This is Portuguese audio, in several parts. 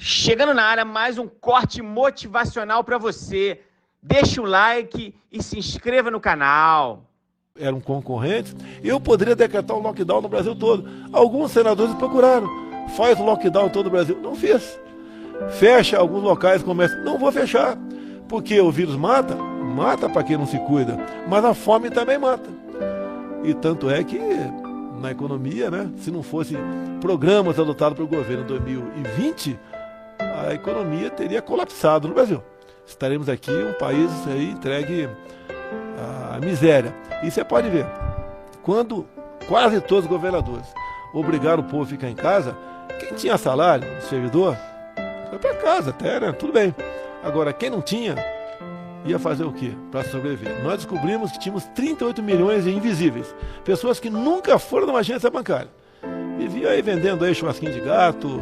Chegando na área, mais um corte motivacional para você. Deixa o like e se inscreva no canal. Eram concorrentes, eu poderia decretar um lockdown no Brasil todo. Alguns senadores procuraram, faz o lockdown em todo o Brasil. Não fiz. Fecha alguns locais, comércio. Não vou fechar, porque o vírus mata para quem não se cuida, mas a fome também mata. E tanto é que na economia, né, se não fosse programas adotados pelo governo em 2020, a economia teria colapsado no Brasil. Estaremos aqui um país aí entregue à miséria. E você pode ver, quando quase todos os governadores obrigaram o povo a ficar em casa, quem tinha salário, servidor, foi para casa até, né? Tudo bem. Agora, quem não tinha, ia fazer o quê para sobreviver? Nós descobrimos que tínhamos 38 milhões de invisíveis, pessoas que nunca foram numa agência bancária. Viviam aí vendendo aí churrasquinho de gato,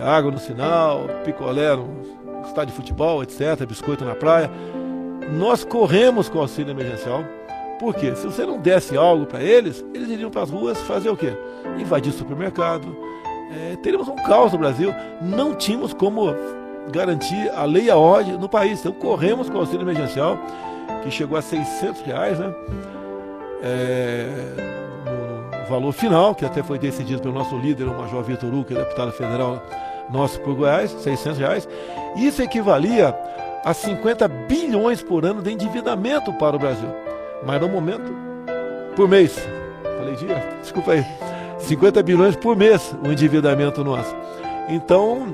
água no sinal, picolé no estádio de futebol, etc., biscoito na praia. Nós corremos com o auxílio emergencial. Por quê? Se você não desse algo para eles, eles iriam para as ruas fazer o quê? Invadir supermercado. Teríamos um caos no Brasil. Não tínhamos como garantir a lei e a ordem no país. Então corremos com o auxílio emergencial, que chegou a R$600, né? No valor final, que até foi decidido pelo nosso líder, o Major Vitor Hugo, que é deputado federal nosso por Goiás, R$600. Isso equivalia a 50 bilhões por ano de endividamento para o Brasil. Mas no momento, por mês. Falei dia? Desculpa aí. 50 bilhões por mês o endividamento nosso. Então,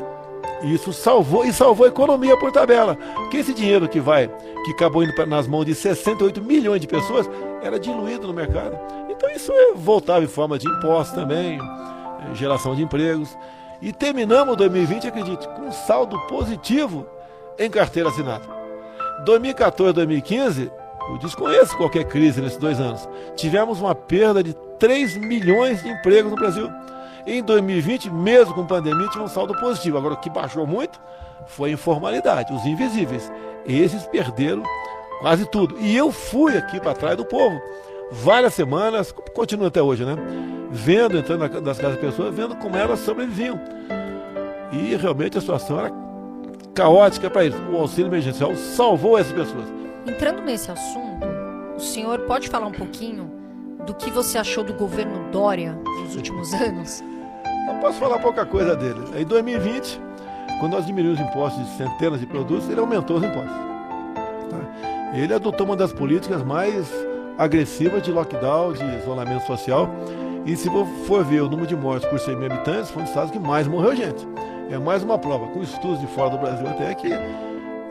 isso salvou a economia por tabela. Porque esse dinheiro que acabou indo nas mãos de 68 milhões de pessoas, era diluído no mercado. Então isso voltava em forma de impostos também, geração de empregos. E terminamos 2020, acredite, com um saldo positivo em carteira assinada. 2014, 2015, eu desconheço qualquer crise nesses 2 anos. Tivemos uma perda de 3 milhões de empregos no Brasil. Em 2020, mesmo com pandemia, tivemos um saldo positivo. Agora, o que baixou muito foi a informalidade, os invisíveis. Esses perderam quase tudo. E eu fui aqui para trás do povo. Várias semanas, continuo até hoje, né? Entrando nas casas das pessoas, vendo como elas sobreviviam. E realmente a situação era caótica para eles. O auxílio emergencial salvou essas pessoas. Entrando nesse assunto, o senhor pode falar um pouquinho do que você achou do governo Dória nos últimos anos? Eu posso falar pouca coisa dele. Em 2020, quando nós diminuímos os impostos de centenas de produtos, ele aumentou os impostos. Tá? Ele adotou uma das políticas mais agressivas de lockdown, de isolamento social. E se for ver o número de mortes por 100 mil habitantes, foi um dos estados que mais morreu gente. É mais uma prova, com estudos de fora do Brasil até, que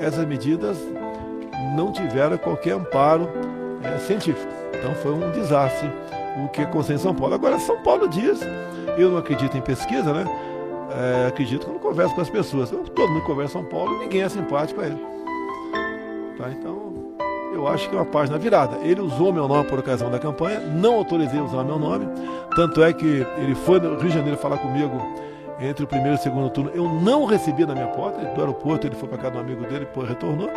essas medidas não tiveram qualquer amparo científico. Então foi um desastre o que aconteceu em São Paulo. Agora, São Paulo diz, eu não acredito em pesquisa, né? Acredito quando converso com as pessoas. Todo mundo conversa em São Paulo, ninguém é simpático a ele. Tá? Então, eu acho que é uma página virada. Ele usou meu nome por ocasião da campanha, não autorizei a usar meu nome. Tanto é que ele foi no Rio de Janeiro falar comigo entre o primeiro e o segundo turno. Eu não recebi na minha porta, do aeroporto, ele foi para casa de um amigo dele, depois retornou.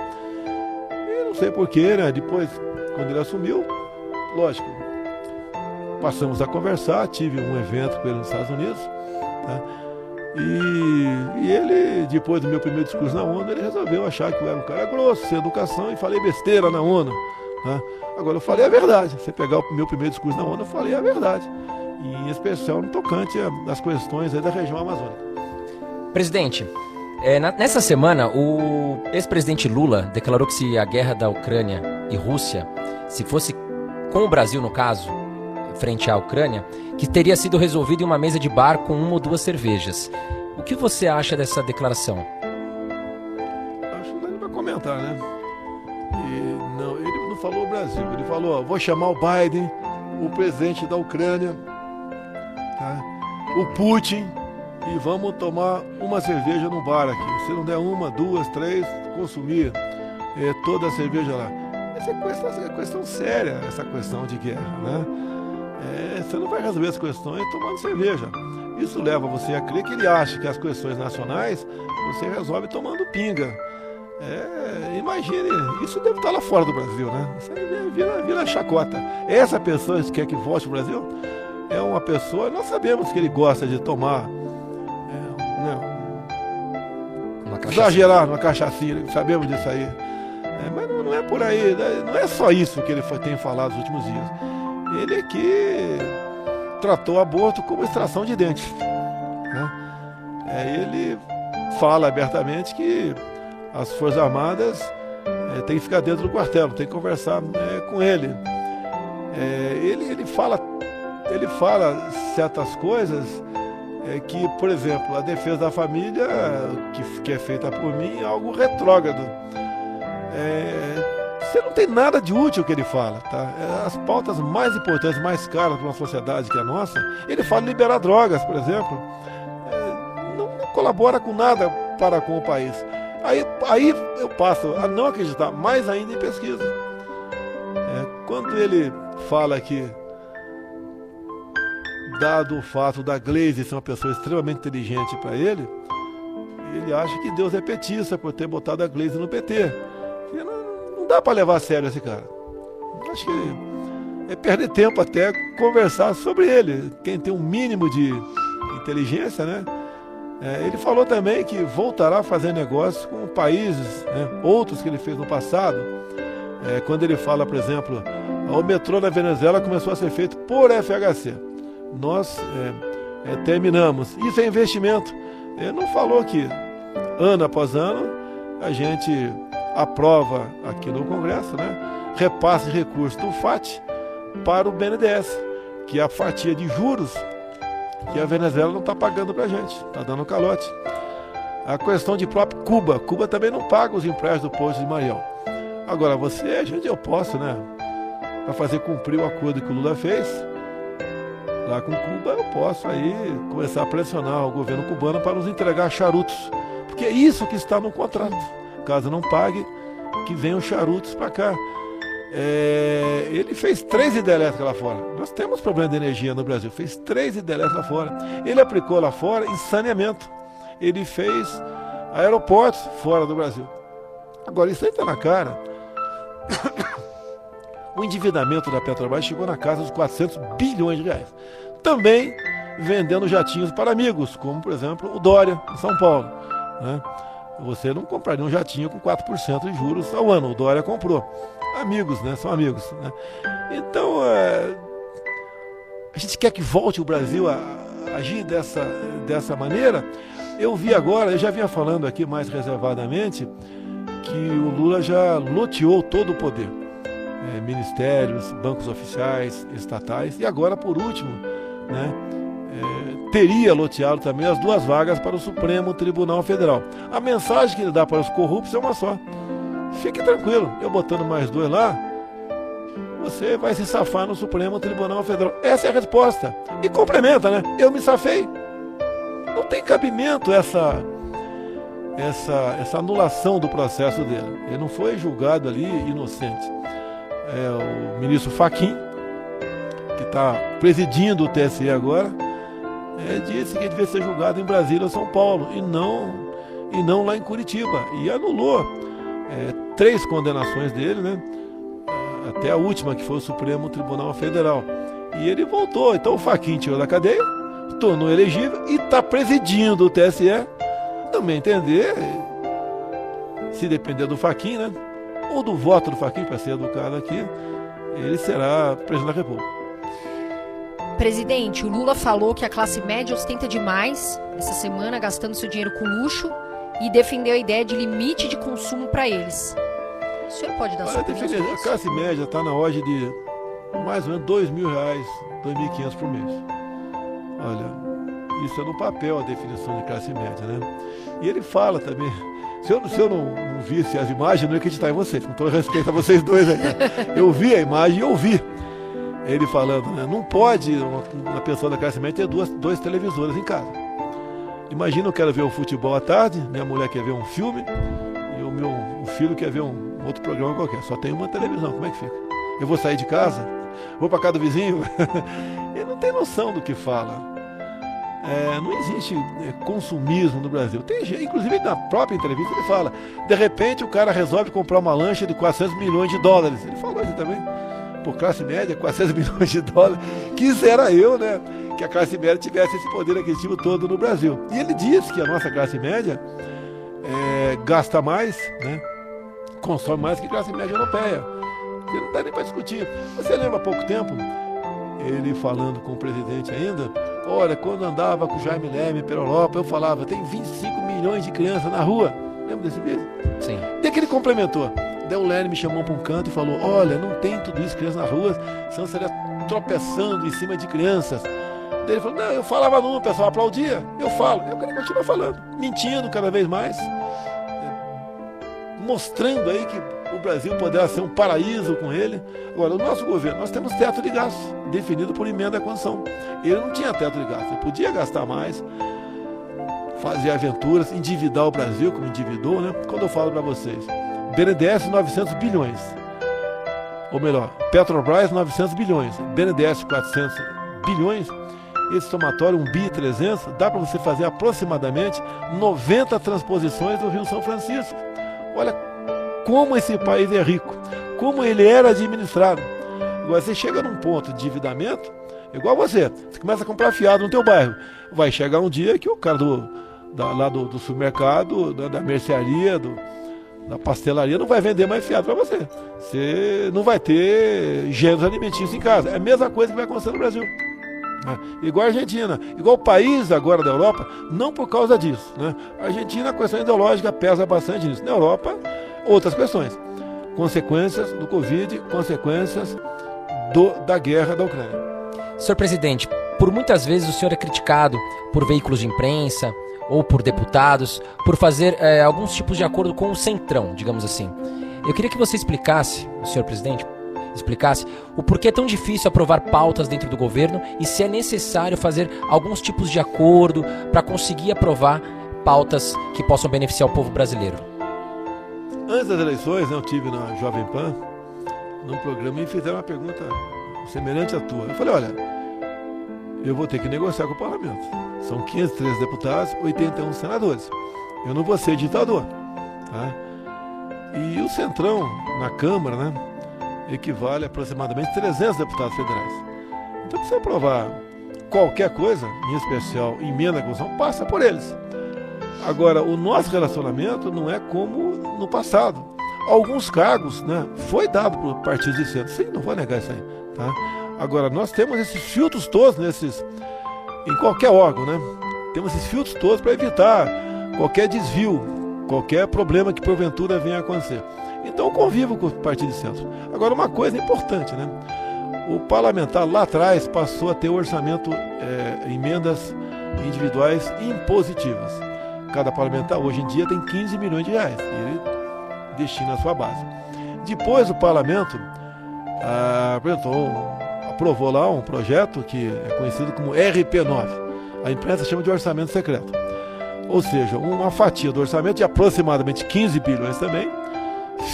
E não sei porquê, né? Depois, quando ele assumiu, lógico, passamos a conversar, tive um evento com ele nos Estados Unidos, tá? E ele, depois do meu primeiro discurso na ONU, ele resolveu achar que eu era um cara grosso, sem educação, e falei besteira na ONU, tá? Agora, eu falei a verdade. Se você pegar o meu primeiro discurso na ONU, eu falei a verdade. E, em especial no tocante às questões aí da região amazônica. Presidente, nessa semana, o ex-presidente Lula declarou que se a guerra da Ucrânia e Rússia, se fosse com o Brasil, no caso, frente à Ucrânia, que teria sido resolvido em uma mesa de bar com 1 ou 2 cervejas. O que você acha dessa declaração? Acho que não dá para comentar, né? Ele não falou o Brasil, ele falou, vou chamar o Biden, o presidente da Ucrânia, tá? O Putin, e vamos tomar uma cerveja no bar aqui. Se não der 1, 2, 3, consumir toda a cerveja lá. Essa é questão séria, essa questão de guerra, né? Você não vai resolver as questões tomando cerveja. Isso leva você a crer que ele acha que as questões nacionais você resolve tomando pinga. Imagine, isso deve estar lá fora do Brasil, né? Isso aí vira chacota. Essa pessoa que quer que volte ao Brasil é uma pessoa, nós sabemos que ele gosta de tomar exagerar numa cachaçinha, sabemos disso aí. Mas não é por aí, né? Não é só isso que ele tem falado nos últimos dias. Ele é que tratou o aborto como extração de dentes, né? Ele fala abertamente que as Forças Armadas têm que ficar dentro do quartel, tem que conversar com ele. Ele fala certas coisas que, por exemplo, a defesa da família, que é feita por mim, é algo retrógrado. Você não tem nada de útil que ele fala, tá? As pautas mais importantes, mais caras para uma sociedade que a nossa, ele fala em liberar drogas, por exemplo. Não colabora com nada para com o país. Aí eu passo a não acreditar mais ainda em pesquisa. Quando ele fala que, dado o fato da Gleisi ser uma pessoa extremamente inteligente para ele acha que Deus é petista por ter botado a Gleisi no PT. Não dá para levar a sério esse cara. Acho que é perder tempo até conversar sobre ele. Quem tem um mínimo de inteligência, né? Ele falou também que voltará a fazer negócios com países, né, outros que ele fez no passado. Quando ele fala, por exemplo, o metrô na Venezuela começou a ser feito por FHC. Nós terminamos. Isso é investimento. Ele não falou que ano após ano a gente aprova aqui no Congresso, né, repasse de recursos do FAT para o BNDES, que é a fatia de juros que a Venezuela não está pagando para a gente, está dando calote. A questão de próprio Cuba também não paga os empréstimos do Poço de Mariel. Agora eu posso, né, para fazer cumprir o acordo que o Lula fez lá com Cuba, eu posso aí começar a pressionar o governo cubano para nos entregar charutos, porque é isso que está no contrato. Caso não pague, que venham charutos para cá. Ele fez 3 hidrelétricas lá fora. Nós temos problema de energia no Brasil. Fez 3 hidrelétricas lá fora. Ele aplicou lá fora em saneamento. Ele fez aeroportos fora do Brasil. Agora, isso aí está na cara. O endividamento da Petrobras chegou na casa dos 400 bilhões de reais. Também vendendo jatinhos para amigos, como, por exemplo, o Dória, em São Paulo, né? Você não compraria um jatinho com 4% de juros ao ano. O Dória comprou. Amigos, né? São amigos, né? Então, a gente quer que volte o Brasil a agir dessa maneira. Eu vi agora, eu já vinha falando aqui mais reservadamente, que o Lula já loteou todo o poder. Ministérios, bancos oficiais, estatais, e agora, por último, né, teria loteado também as 2 vagas para o Supremo Tribunal Federal. A mensagem que ele dá para os corruptos é uma só: fique tranquilo, eu botando mais 2 lá, você vai se safar no Supremo Tribunal Federal. Essa é a resposta. E complementa, né? Eu me safei. Não tem cabimento essa anulação do processo dele. Ele não foi julgado ali inocente. O ministro Fachin, que está presidindo o TSE agora, disse que devia ser julgado em Brasília ou São Paulo, e não lá em Curitiba. E anulou 3 condenações dele, né? Até a última, que foi o Supremo Tribunal Federal. E ele voltou. Então o Fachin tirou da cadeia, tornou elegível e está presidindo o TSE. Também entender, se depender do Fachin, né, ou do voto do Fachin, para ser educado aqui, ele será presidente da República. Presidente, o Lula falou que a classe média ostenta demais essa semana, gastando seu dinheiro com luxo, e defendeu a ideia de limite de consumo para eles. O senhor pode dar sua opinião sobre isso? A classe média está na ordem de mais ou menos R$2.000, R$2.500 por mês. Olha, isso é no papel a definição de classe média, né? E ele fala também, se eu não visse as imagens, eu não ia acreditar em vocês, com todo respeito a vocês dois, né? Eu vi a imagem e ouvi ele falando, né? Não pode uma pessoa da classe média ter dois televisores em casa. Imagina, eu quero ver o futebol à tarde, minha mulher quer ver um filme e o filho quer ver um outro programa qualquer. Só tem uma televisão, como é que fica? Eu vou sair de casa? Vou para casa do vizinho? Ele não tem noção do que fala. Não existe consumismo no Brasil. Tem gente, inclusive na própria entrevista ele fala, de repente o cara resolve comprar uma lancha de 400 milhões de dólares. Ele falou isso também. Por classe média, 400 milhões de dólares. Quisera eu, né, que a classe média tivesse esse poder aquisitivo todo no Brasil. E ele diz que a nossa classe média gasta mais, né? Consome mais que a classe média europeia. Você não dá nem para discutir. Você lembra há pouco tempo, ele falando com o presidente ainda, olha, quando andava com o Jaime Lerner pela Europa, eu falava, tem 25 milhões de crianças na rua. Lembra desse vídeo? Sim. Daí que ele complementou. Daí o Lerner me chamou para um canto e falou, olha, não tem tudo isso, crianças na rua, senão você estaria tropeçando em cima de crianças. Daí ele falou, não, eu falava não, o pessoal aplaudia, eu falo. Eu quero continuar falando, mentindo cada vez mais, mostrando aí que o Brasil poderá ser um paraíso com ele. Agora, o nosso governo, nós temos teto de gastos, definido por emenda à Constituição. Ele não tinha teto de gastos, ele podia gastar mais, fazer aventuras, endividar o Brasil, como endividou, né? Quando eu falo para vocês, BNDES 900 bilhões, ou melhor, Petrobras 900 bilhões, BNDES 400 bilhões, esse somatório 1.300 dá para você fazer aproximadamente 90 transposições do Rio São Francisco. Olha como esse país é rico, como ele era administrado. Agora você chega num ponto de endividamento, igual você começa a comprar fiado no teu bairro, vai chegar um dia que o cara lá do supermercado, da mercearia, da pastelaria não vai vender mais fiado para você. Você não vai ter gêneros alimentícios em casa. É a mesma coisa que vai acontecer no Brasil. Igual a Argentina, igual o país agora da Europa, não por causa disso, né? A Argentina, a questão ideológica pesa bastante nisso. Na Europa, outras questões. Consequências do Covid, consequências da guerra da Ucrânia. Senhor presidente, por muitas vezes o senhor é criticado por veículos de imprensa ou por deputados por fazer alguns tipos de acordo com o centrão, digamos assim. Eu queria que você explicasse, o senhor presidente, o porquê é tão difícil aprovar pautas dentro do governo e se é necessário fazer alguns tipos de acordo para conseguir aprovar pautas que possam beneficiar o povo brasileiro. Antes das eleições, eu tive na Jovem Pan, num programa, e me fizeram uma pergunta semelhante à tua. Eu falei, olha, eu vou ter que negociar com o parlamento. São 513 deputados, 81 senadores. Eu não vou ser ditador. Tá? E o Centrão, na Câmara, né, equivale a aproximadamente 300 deputados federais. Então, se aprovar qualquer coisa, em especial emenda à Constituição, passa por eles. Agora, o nosso relacionamento não é como no passado. Alguns cargos, né, foi dado por partidos de centro. Sim, não vou negar isso aí. Tá? Agora, nós temos esses filtros todos em qualquer órgão, né? Temos esses filtros todos para evitar qualquer desvio, qualquer problema que porventura venha a acontecer. Então eu convivo com o partido de centro. Agora, uma coisa importante, né? O parlamentar lá atrás passou a ter orçamento, emendas individuais impositivas. Cada parlamentar hoje em dia tem 15 milhões de reais. E ele destina a sua base. Depois o parlamento aprovou lá um projeto que é conhecido como RP9. A imprensa chama de orçamento secreto. Ou seja, uma fatia do orçamento de aproximadamente 15 bilhões também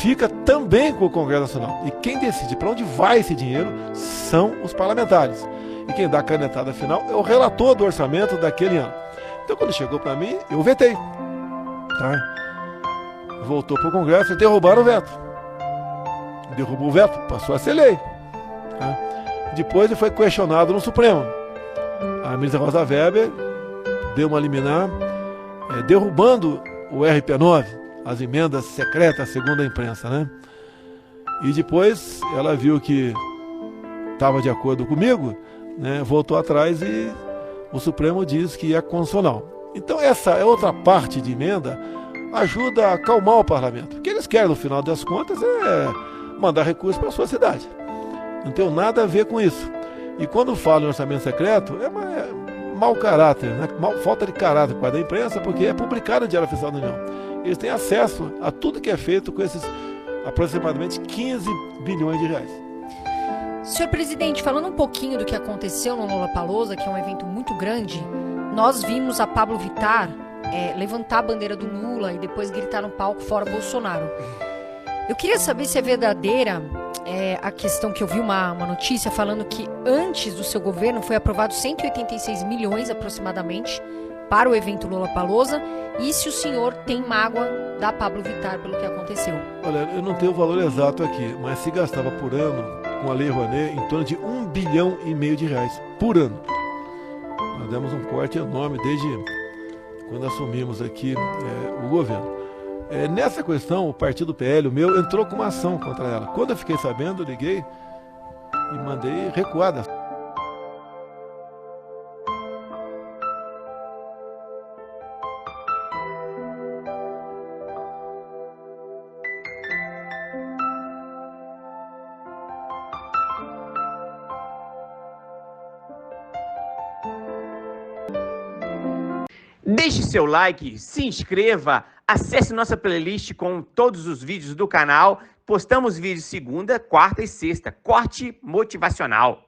fica também com o Congresso Nacional. E quem decide para onde vai esse dinheiro são os parlamentares. E quem dá a canetada final é o relator do orçamento daquele ano. Então, quando chegou para mim, eu vetei. Tá? Voltou para o Congresso e derrubaram o veto. Derrubou o veto, passou a ser lei. Tá? Depois ele foi questionado no Supremo. A ministra Rosa Weber deu uma liminar derrubando o RP9, as emendas secretas, segundo a imprensa, né? E depois ela viu que estava de acordo comigo, né? Voltou atrás e o Supremo diz que é constitucional. Então essa é outra parte de emenda, ajuda a acalmar o parlamento. O que eles querem, no final das contas, é mandar recursos para a sua cidade. Não tem nada a ver com isso. E quando falo em orçamento secreto, é mau caráter, né? Falta de caráter por parte da imprensa, porque é publicado no Diário Oficial da União. Eles têm acesso a tudo que é feito com esses aproximadamente 15 bilhões de reais. Senhor presidente, falando um pouquinho do que aconteceu no Lollapalooza, que é um evento muito grande, nós vimos a Pablo Vittar levantar a bandeira do Lula e depois gritar no palco fora Bolsonaro. Eu queria saber se é verdadeira a questão que eu vi uma notícia falando que antes do seu governo foi aprovado 186 milhões aproximadamente para o evento Lollapalooza, e se o senhor tem mágoa da Pablo Vittar pelo que aconteceu. Olha, eu não tenho o valor exato aqui, mas se gastava por ano com a Lei Rouanet em torno de 1,5 bilhão de reais por ano. Nós demos um corte enorme desde quando assumimos aqui o governo. Nessa questão, o partido PL, o meu, entrou com uma ação contra ela. Quando eu fiquei sabendo, eu liguei e mandei recuar da ação. Deixe seu like, se inscreva, acesse nossa playlist com todos os vídeos do canal. Postamos vídeos segunda, quarta e sexta. Corte motivacional.